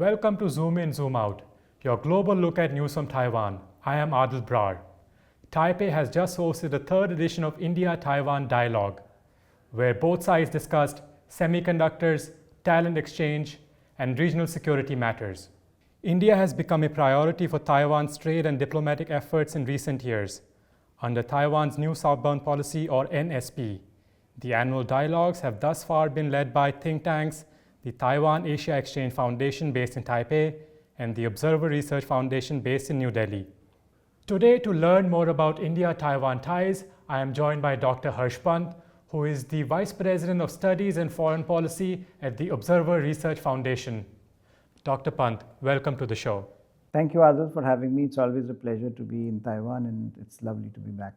Welcome to Zoom In, Zoom Out, your global look at news from Taiwan. I am Aadil Brar. Taipei has just hosted the third edition of India-Taiwan Dialogue, where both sides discussed semiconductors, talent exchange, and regional security matters. India has become a priority for Taiwan's trade and diplomatic efforts in recent years. Under Taiwan's new Southbound policy, or NSP, the annual dialogues have thus far been led by think tanks, the Taiwan Asia Exchange Foundation based in Taipei and the Observer Research Foundation based in New Delhi. Today, to learn more about India-Taiwan ties, I am joined by Dr. Pant, who is the Vice President of Studies and Foreign Policy at the Observer Research Foundation. Dr. Pant, welcome to the show. Thank you, Aadil, for having me. It's always a pleasure to be in Taiwan, and it's lovely to be back.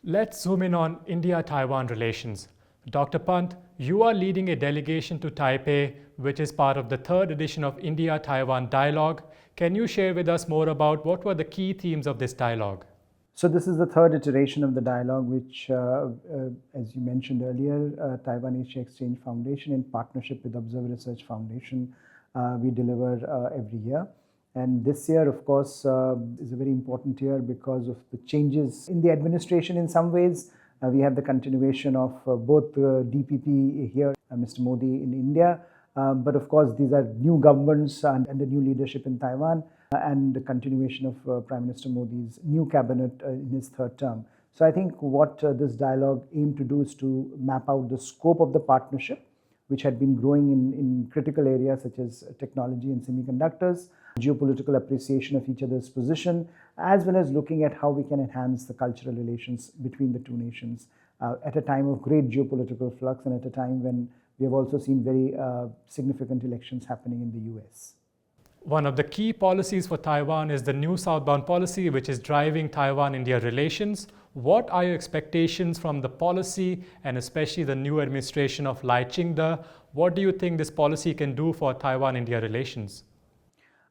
Let's zoom in on India-Taiwan relations. Dr. Pant, you are leading a delegation to Taipei, which is part of the third edition of India-Taiwan Dialogue. Can you share with us more about what were the key themes of this dialogue? So this is the third iteration of the dialogue, which, as you mentioned earlier, Taiwan Asia Exchange Foundation, in partnership with Observer Research Foundation, we deliver every year. And this year, of course, is a very important year because of the changes in the administration in some ways. We have the continuation of both DPP here, Mr. Modi in India, but of course these are new governments and the new leadership in Taiwan, and the continuation of Prime Minister Modi's new cabinet in his third term. So I think what this dialogue aimed to do is to map out the scope of the partnership, which had been growing in critical areas such as technology and semiconductors, geopolitical appreciation of each other's position, as well as looking at how we can enhance the cultural relations between the two nations at a time of great geopolitical flux and at a time when we have also seen very significant elections happening in the US. One of the key policies for Taiwan is the new Southbound policy, which is driving Taiwan-India relations. What are your expectations from the policy and especially the new administration of Lai Ching-te? What do you think this policy can do for Taiwan-India relations?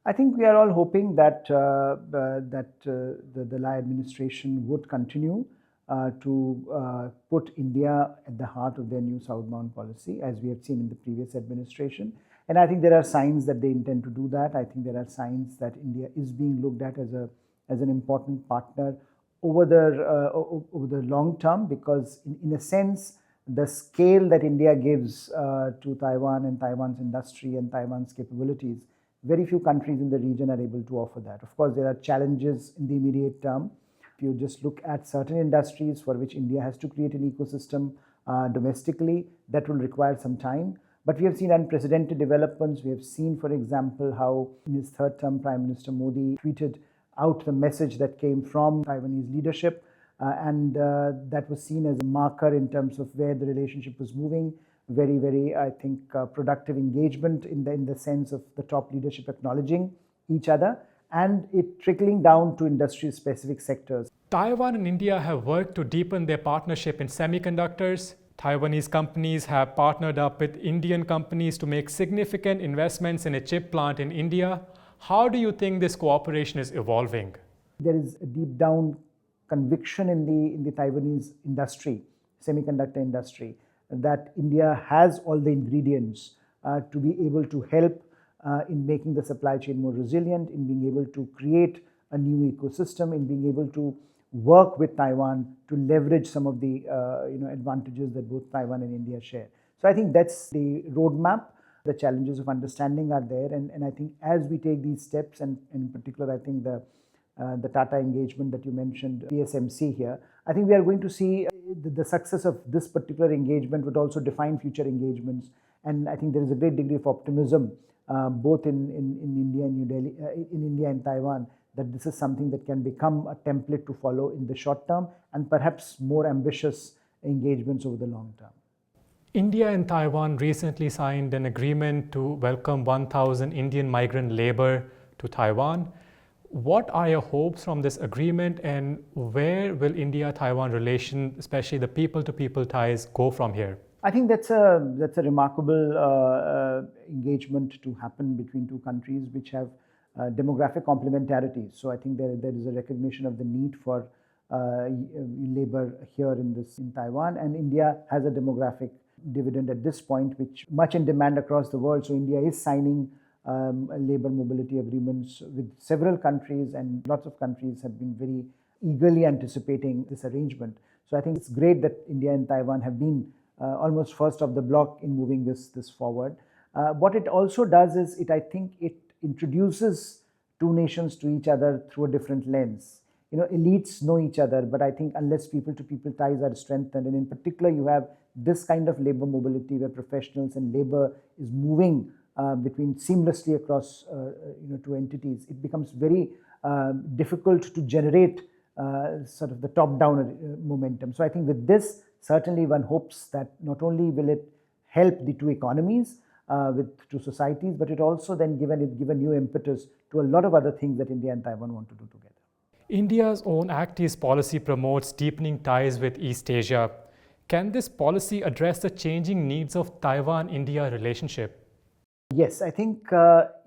I think we are all hoping that the Lai administration would continue to put India at the heart of their new Southbound policy, as we have seen in the previous administration. And I think there are signs that they intend to do that. I think there are signs that India is being looked at as an important partner over the long term, because in a sense, the scale that India gives to Taiwan and Taiwan's industry and Taiwan's capabilities, very few countries in the region are able to offer that. Of course, there are challenges in the immediate term. If you just look at certain industries for which India has to create an ecosystem domestically, that will require some time. But we have seen unprecedented developments. We have seen, for example, how in his third term, Prime Minister Modi tweeted out the message that came from Taiwanese leadership, and that was seen as a marker in terms of where the relationship was moving. Very, very, I think, productive engagement in the sense of the top leadership acknowledging each other and it trickling down to industry-specific sectors. Taiwan and India have worked to deepen their partnership in semiconductors. Taiwanese companies have partnered up with Indian companies to make significant investments in a chip plant in India. How do you think this cooperation is evolving? There is a deep down conviction in the Taiwanese industry, semiconductor industry, that India has all the ingredients to be able to help in making the supply chain more resilient, in being able to create a new ecosystem, in being able to work with Taiwan to leverage some of the advantages that both Taiwan and India share. So I think that's the roadmap. The challenges of understanding are there, and I think as we take these steps, and in particular I think the Tata engagement that you mentioned, TSMC here, I think we are going to see the success of this particular engagement would also define future engagements. And I think there is a great degree of optimism both in India and New Delhi, in India and Taiwan, that this is something that can become a template to follow in the short term and perhaps more ambitious engagements over the long term. India and Taiwan recently signed an agreement to welcome 1,000 Indian migrant labor to Taiwan. What are your hopes from this agreement, and where will India-Taiwan relation, especially the people-to-people ties, go from here? I think that's a remarkable engagement to happen between two countries which have demographic complementarity. So I think there is a recognition of the need for labor here in Taiwan, and India has a demographic dividend at this point, which much in demand across the world. So India is signing labor mobility agreements with several countries, and lots of countries have been very eagerly anticipating this arrangement. So I think it's great that India and Taiwan have been almost first of the block in moving this forward. What it also does is I think it introduces two nations to each other through a different lens. Elites know each other, but I think unless people-to-people ties are strengthened, and in particular you have this kind of labor mobility where professionals and labor is moving between seamlessly across two entities, it becomes very difficult to generate sort of the top-down momentum. So I think with this, certainly one hopes that not only will it help the two economies with two societies, but it also then give a new impetus to a lot of other things that India and Taiwan want to do together. India's own Act East policy promotes deepening ties with East Asia. Can this policy address the changing needs of Taiwan-India relationship? Yes, I think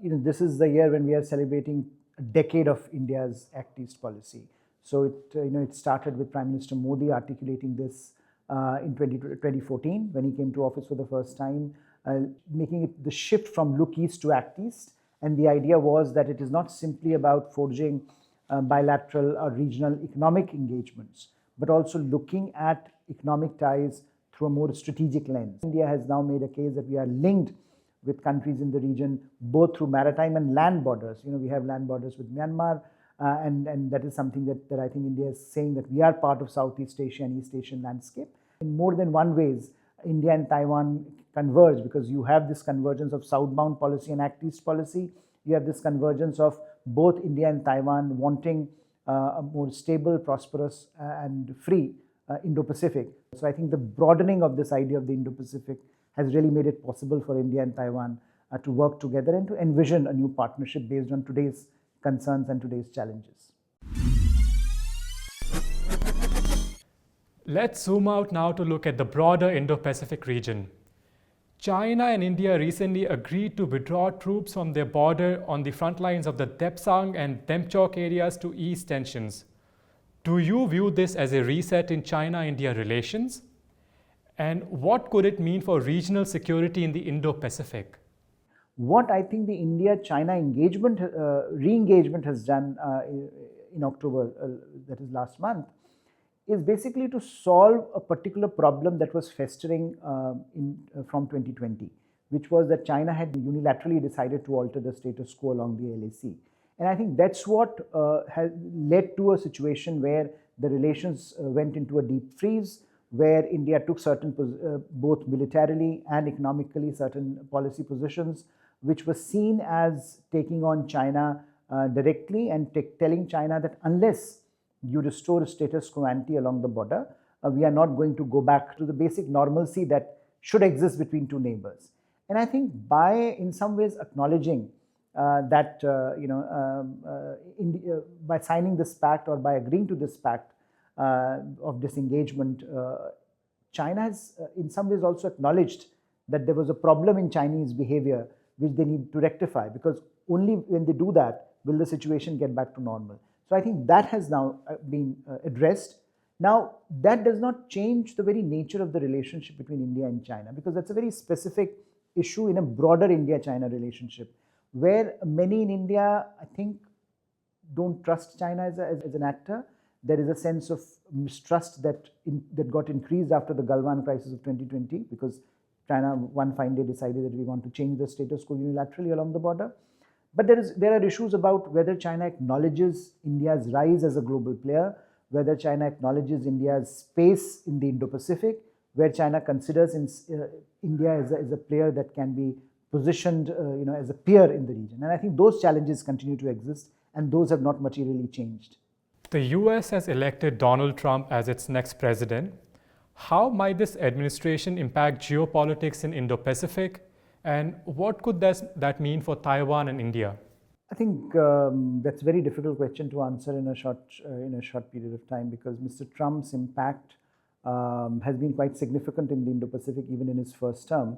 this is the year when we are celebrating a decade of India's Act East policy. So it started with Prime Minister Modi articulating this in 2014 when he came to office for the first time, making it the shift from Look East to Act East. And the idea was that it is not simply about forging bilateral or regional economic engagements, but also looking at economic ties through a more strategic lens. India has now made a case that we are linked with countries in the region, both through maritime and land borders. We have land borders with Myanmar, and that is something that I think India is saying that we are part of Southeast Asia and East Asian landscape. In more than one ways, India and Taiwan converge because you have this convergence of Southbound policy and Act East policy. You have this convergence of both India and Taiwan wanting a more stable, prosperous, and free Indo-Pacific. So I think the broadening of this idea of the Indo-Pacific has really made it possible for India and Taiwan to work together and to envision a new partnership based on today's concerns and today's challenges. Let's zoom out now to look at the broader Indo-Pacific region. China and India recently agreed to withdraw troops from their border on the front lines of the Depsang and Demchok areas to ease tensions. Do you view this as a reset in China-India relations? And what could it mean for regional security in the Indo-Pacific? What I think the India-China engagement, re-engagement has done in October, that is last month, is basically to solve a particular problem that was festering from 2020, which was that China had unilaterally decided to alter the status quo along the LAC. And I think that's what has led to a situation where the relations went into a deep freeze, where India took certain, both militarily and economically, certain policy positions, which was seen as taking on China directly and telling China that unless you restore status quo ante along the border, we are not going to go back to the basic normalcy that should exist between two neighbors. And I think by, in some ways, acknowledging that, by signing this pact or by agreeing to this pact of disengagement, China has, in some ways, also acknowledged that there was a problem in Chinese behavior which they need to rectify, because only when they do that will the situation get back to normal. So I think that has now been addressed. Now, that does not change the very nature of the relationship between India and China, because that's a very specific issue in a broader India-China relationship, where many in India, I think, don't trust China as an actor. There is a sense of mistrust that got increased after the Galwan crisis of 2020, because China one fine day decided that we want to change the status quo unilaterally along the border. But there are issues about whether China acknowledges India's rise as a global player, whether China acknowledges India's space in the Indo-Pacific, where China considers India as a player that can be positioned as a peer in the region. And I think those challenges continue to exist, and those have not materially changed. The US has elected Donald Trump as its next president. How might this administration impact geopolitics in Indo-Pacific? And what could that mean for Taiwan and India? I think that's a very difficult question to answer in a short period of time, because Mr. Trump's impact has been quite significant in the Indo-Pacific, even in his first term,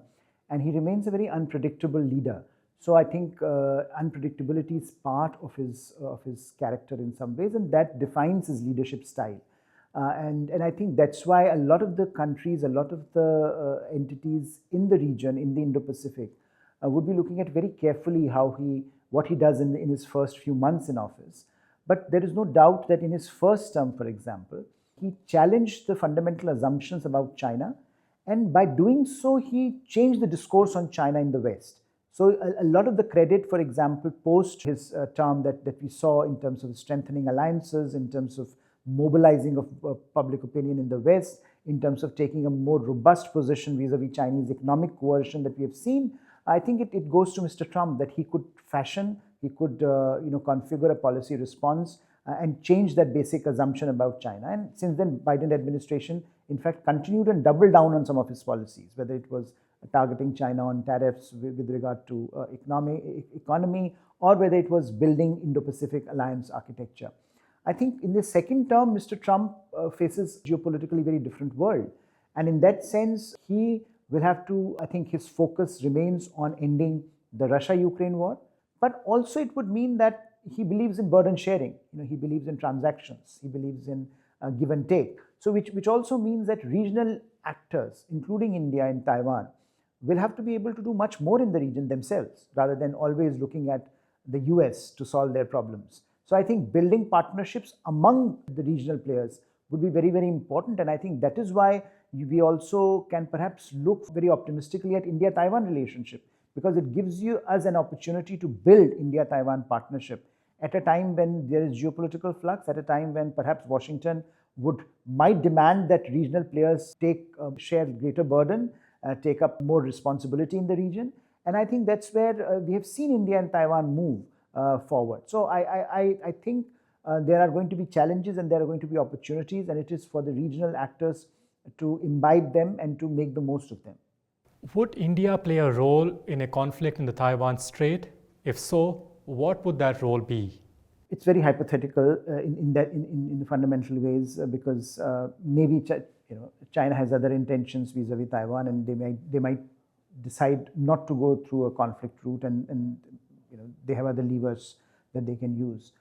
and he remains a very unpredictable leader. So I think unpredictability is part of his character in some ways, and that defines his leadership style. And I think that's why a lot of the countries, a lot of the entities in the region, in the Indo-Pacific, would be looking at very carefully what he does in his first few months in office. But there is no doubt that in his first term, for example, he challenged the fundamental assumptions about China, and by doing so, he changed the discourse on China in the West. So a lot of the credit, for example, post his term that we saw in terms of strengthening alliances, in terms of mobilizing of public opinion in the West, in terms of taking a more robust position vis-a-vis Chinese economic coercion that we have seen, I think it goes to Mr. Trump that he could configure a policy response and change that basic assumption about China. And since then, Biden administration, in fact, continued and doubled down on some of his policies, whether it was targeting China on tariffs with regard to economy, or whether it was building Indo-Pacific alliance architecture. I think in the second term, Mr. Trump faces geopolitically very different world. And in that sense, he will have to, I think his focus remains on ending the Russia-Ukraine war. But also it would mean that he believes in burden sharing. He believes in transactions. He believes in give and take. So which also means that regional actors, including India and Taiwan, will have to be able to do much more in the region themselves, rather than always looking at the US to solve their problems. So I think building partnerships among the regional players would be very, very important. And I think that is why we also can perhaps look very optimistically at India-Taiwan relationship, because it gives us an opportunity to build India-Taiwan partnership at a time when there is geopolitical flux, at a time when perhaps Washington might demand that regional players share greater burden, take up more responsibility in the region. And I think that's where we have seen India and Taiwan move forward. So I think there are going to be challenges and there are going to be opportunities, and it is for the regional actors to imbibe them and to make the most of them. Would India play a role in a conflict in the Taiwan Strait? If so, what would that role be? It's very hypothetical in the fundamental ways, because maybe China has other intentions vis-a-vis Taiwan, and they might decide not to go through a conflict route, and they have other levers that they can use.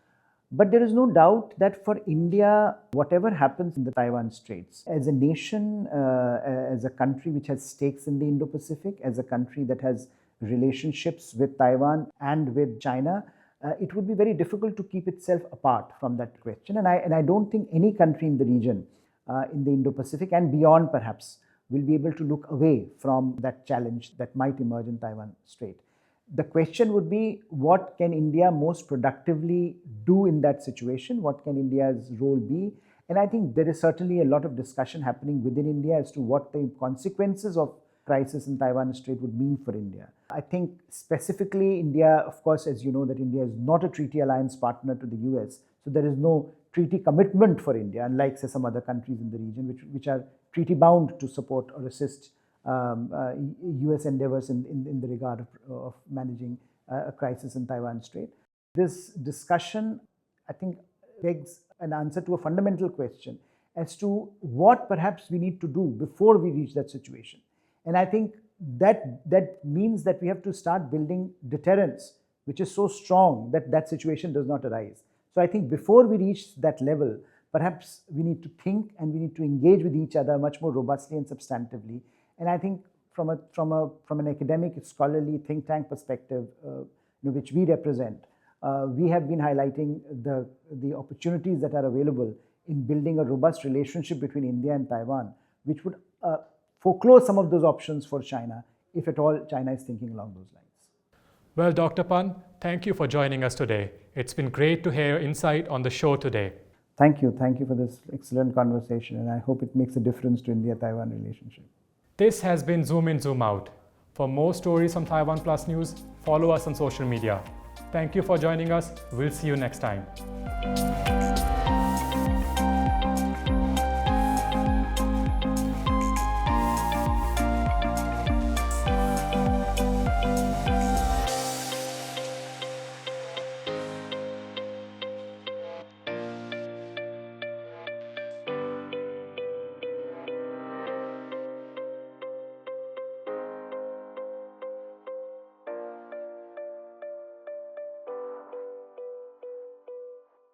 But there is no doubt that for India, whatever happens in the Taiwan Straits, as a nation, as a country which has stakes in the Indo-Pacific, as a country that has relationships with Taiwan and with China, it would be very difficult to keep itself apart from that question. And I don't think any country in the region, in the Indo-Pacific and beyond perhaps, will be able to look away from that challenge that might emerge in Taiwan Strait. The question would be, what can India most productively do in that situation? What can India's role be? And I think there is certainly a lot of discussion happening within India as to what the consequences of crisis in Taiwan Strait would mean for India. I think specifically India, of course, as you know, that India is not a treaty alliance partner to the US. So there is no treaty commitment for India, unlike say some other countries in the region which are treaty bound to support or assist US endeavors in the regard of managing a crisis in Taiwan Strait. This discussion, I think, begs an answer to a fundamental question as to what perhaps we need to do before we reach that situation. And I think that means that we have to start building deterrence, which is so strong that that situation does not arise. So I think before we reach that level, perhaps we need to think and we need to engage with each other much more robustly and substantively. And I think from an academic, scholarly think tank perspective, which we represent, we have been highlighting the opportunities that are available in building a robust relationship between India and Taiwan, which would foreclose some of those options for China, if at all China is thinking along those lines. Well, Dr. Pant, thank you for joining us today. It's been great to hear your insight on the show today. Thank you. Thank you for this excellent conversation, and I hope it makes a difference to India-Taiwan relationship. This has been Zoom In, Zoom Out. For more stories from TaiwanPlus News, follow us on social media. Thank you for joining us. We'll see you next time.